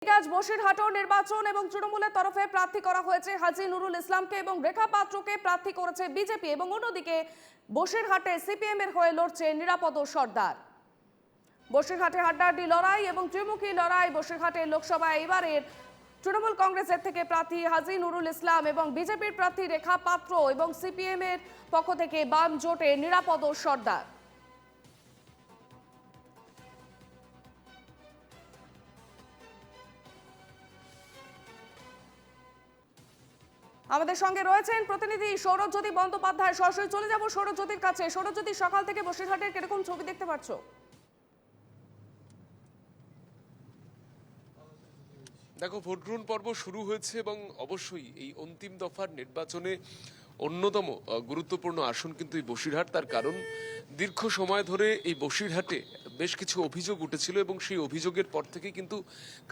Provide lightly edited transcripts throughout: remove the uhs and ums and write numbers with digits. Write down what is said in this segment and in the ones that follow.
আজ বসিরহাটও নির্বাচন এবং তৃণমূলের তরফে প্রার্থী করা হয়েছে হাজী নুরুল ইসলামকে এবং রেখা পাত্রকে প্রার্থী করেছে বিজেপি এবং অন্যদিকে বসিরহাটে সিপিএম এর হয়ে লড়ছে নিরাপদ সর্দার। বসিরহাটে হাড্ডাহাড্ডি লড়াই এবং ত্রিমুখী লড়াই। বসিরহাটে লোকসভায় এবারের তৃণমূল কংগ্রেসের থেকে প্রার্থী হাজী নুরুল ইসলাম এবং বিজেপির প্রার্থী রেখা পাত্র এবং সিপিএম এর পক্ষ থেকে বাম জোটে নিরাপদ সর্দার। আমাদের সঙ্গে রয়েছেন প্রতিনিধি সৌরজ্যোতি বন্দ্যোপাধ্যায়। সরাসরি চলে যাব সৌরজ্যোতির কাছে। সৌরজ্যোতি, সকাল থেকে বসিরহাটের কিরকম ছবি দেখতে পাচ্ছ? দেখো, ভোট গ্রহণ পর্ব শুরু হয়েছে এবং অবশ্যই এই অন্তিম দফার নির্বাচনে অন্যতম গুরুত্বপূর্ণ আসন কিন্তু এই বসিরহাট। তার কারণ দীর্ঘ সময় ধরে এই বসিরহাটে বেশ কিছু অভিযোগ উঠেছিল এবং সেই অভিযোগের পর থেকে কিন্তু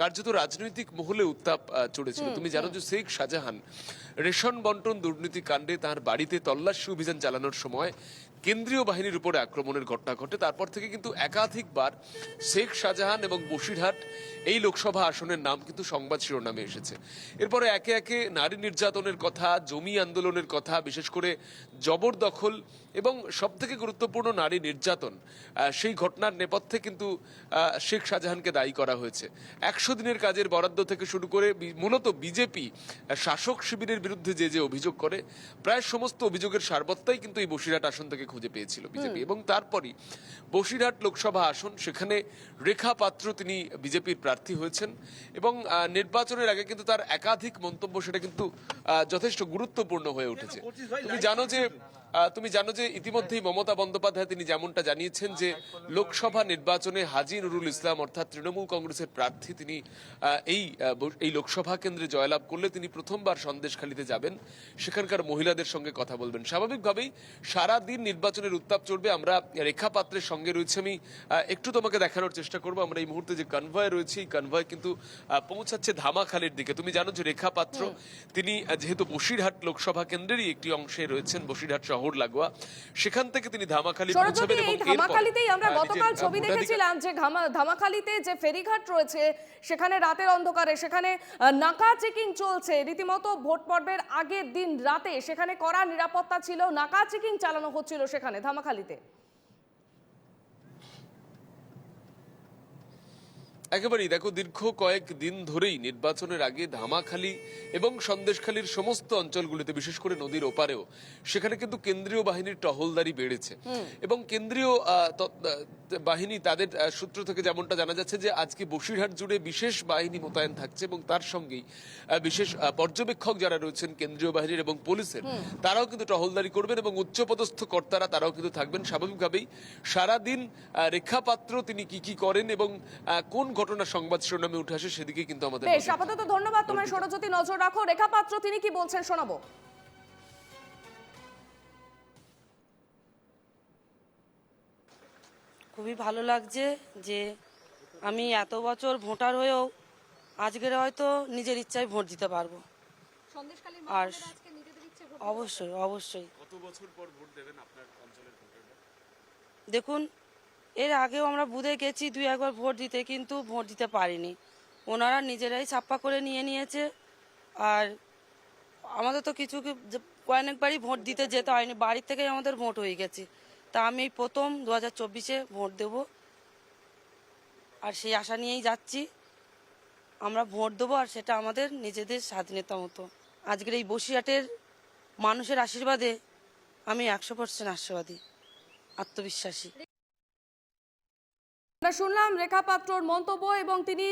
কার্যত রাজনৈতিক মহলে উত্তাপ চড়েছিল। তুমি জানো যে শেখ শাহজাহান রেশন বন্টন দুর্নীতি কাণ্ডে তার বাড়িতে তল্লাশি অভিযান চালানোর সময় কেন্দ্রীয় বাহিনীর উপরে আক্রমণের ঘটনা ঘটে। তারপর থেকে কিন্তু একাধিকবার শেখ শাহজাহান এবং বসিরহাট এই লোকসভা আসনের নাম কিন্তু সংবাদ শিরোনামে এসেছে। এরপরে একে একে নারী নির্যাতনের কথা, জমি আন্দোলনের কথা, বিশেষ করে জবরদখল এবং সবথেকে গুরুত্বপূর্ণ নারী নির্যাতন, সেই ঘটনার নেপথ্যে কিন্তু শেখ শাহজাহানকে দায়ী করা হয়েছে। 100 দিনের কাজের বরাদ্দ থেকে শুরু করে মূলত বিজেপি শাসক শিবিরের বিরুদ্ধে যে অভিযোগ করে, প্রায় সমস্ত অভিযোগের সারবত্তাই কিন্তু এই বসিরহাট আসন থেকে খুঁজে পেয়েছিল বিজেপি। এবং তারপরই বসিরহাট লোকসভা আসন, সেখানে রেখা পাত্র তিনি বিজেপির প্রার্থী হয়েছেন এবং নির্বাচনের আগে কিন্তু তার একাধিক মন্তব্য সেটা কিন্তু যথেষ্ট গুরুত্বপূর্ণ হয়ে উঠেছে। তুমি জানো যে ইতিমধ্যেই মমতা বন্দ্যোপাধ্যায় তিনি যেমনটা জানিয়েছেন যে লোকসভা নির্বাচনে হাজী নুরুল ইসলাম অর্থাৎ তৃণমূল কংগ্রেসের প্রার্থী তিনি এই লোকসভা কেন্দ্রে জয়লাভ করলে তিনি প্রথমবার সন্দেশখালীতে যাবেন, সেখানকার মহিলাদের সঙ্গে কথা বলবেন। স্বাভাবিকভাবেই সারাদিন নির্বাচনের উত্তাপ চলবে। আমরা রেখা পাত্রের সঙ্গে রয়েছে, আমি একটু তোমাকে দেখানোর চেষ্টা করবো। আমরা এই মুহূর্তে যে কনভয় রয়েছে, এই কনভয় কিন্তু পৌঁছাচ্ছে ধামাখালির দিকে। তুমি জানো যে রেখা পাত্র তিনি যেহেতু বসিরহাট লোকসভা কেন্দ্রেরই একটি অংশে রয়েছেন, বসিরহাট শহর লাগোয়া, সেখান থেকে তিনি ধামাখালি পৌঁছাবেন। এবং ধামাখালিতেই আমরা গতকাল ছবি দেখেছিলাম যে ধামাখালিতে যে ফেরিঘাট রয়েছে সেখানে রাতের অন্ধকারে সেখানে নাকা চেকিং চলছে রীতিমতো। ভোট পর্বের আগের দিন রাতে সেখানে কড়া নিরাপত্তা ছিল, নাকা চেকিং চালানো হচ্ছিল সেখানে ধামাখালিতে। একেবারেই দেখো, দীর্ঘ কয়েক দিন ধরেই নির্বাচনের আগে ধামাখালি এবং সন্দেশখালীর সমস্ত অঞ্চলগুলিতে, বিশেষ করে নদীর ওপারেও, সেখানে কিন্তু কেন্দ্রীয় বাহিনীর টহলদারি বেড়েছে এবং কেন্দ্রীয় বাহিনী তাদের সূত্র থেকে যেমনটা জানা যাচ্ছে যে আজকে বসিরহাট জুড়ে বিশেষ বাহিনী মোতায়েন থাকছে এবং তার সঙ্গেই বিশেষ পর্যবেক্ষক যারা রয়েছেন কেন্দ্রীয় বাহিনীর এবং পুলিশের, তারাও কিন্তু টহলদারি করবেন এবং উচ্চপদস্থ কর্তারা তারাও কিন্তু থাকবেন। স্বাভাবিকভাবেই সারাদিন রেখা পাত্র তিনি কি করেন এবং কোন ঘটনা সংবাদ শিরোনামে উঠে আসে সেদিকে কিন্তু আমাদের। বেশ, আপাতত ধন্যবাদ তোমায় সৌরজ্যোতি। নজর রাখো। রেখা পাত্র তিনি কি বলছেন শোনাবো। খুবই ভালো লাগছে যে আমি এত বছর ভোটার হয়েও আজকের হয়তো নিজের ইচ্ছায় ভোট দিতে পারবো। আর অবশ্যই অবশ্যই। কত বছর পর ভোট দেবেন আপনার অঞ্চলের ভোটাররা? দেখুন, এর আগেও আমরা বুথে গেছি 2-1 ভোট দিতে, কিন্তু ভোট দিতে পারিনি। ওনারা নিজেরাই ছাপ্পা করে নিয়েছে। আর আমাদের তো কয়েকবারই ভোট দিতে যেতে হয়নি, বাড়ির থেকেই আমাদের ভোট হয়ে গেছে। তা আমি প্রথম 2024-এ ভোট দেব, আর সেই আশা নিয়েই যাচ্ছি। আমরা ভোট দেবো, আর সেটা আমাদের নিজেদের স্বাধীনতা মতো। আজকের এই বসিরহাটের মানুষের আশীর্বাদে আমি 100% আশাবাদী, আত্মবিশ্বাসী। শুনলাম রেখা পাত্রর মন্তব্য এবং তিনি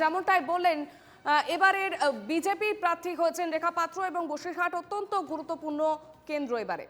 যেমনটাই বললেন এবারের বিজেপি প্রার্থী হয়েছেন রেখা পাত্র এবং বসিরহাট অত্যন্ত গুরুত্বপূর্ণ কেন্দ্র এবারে।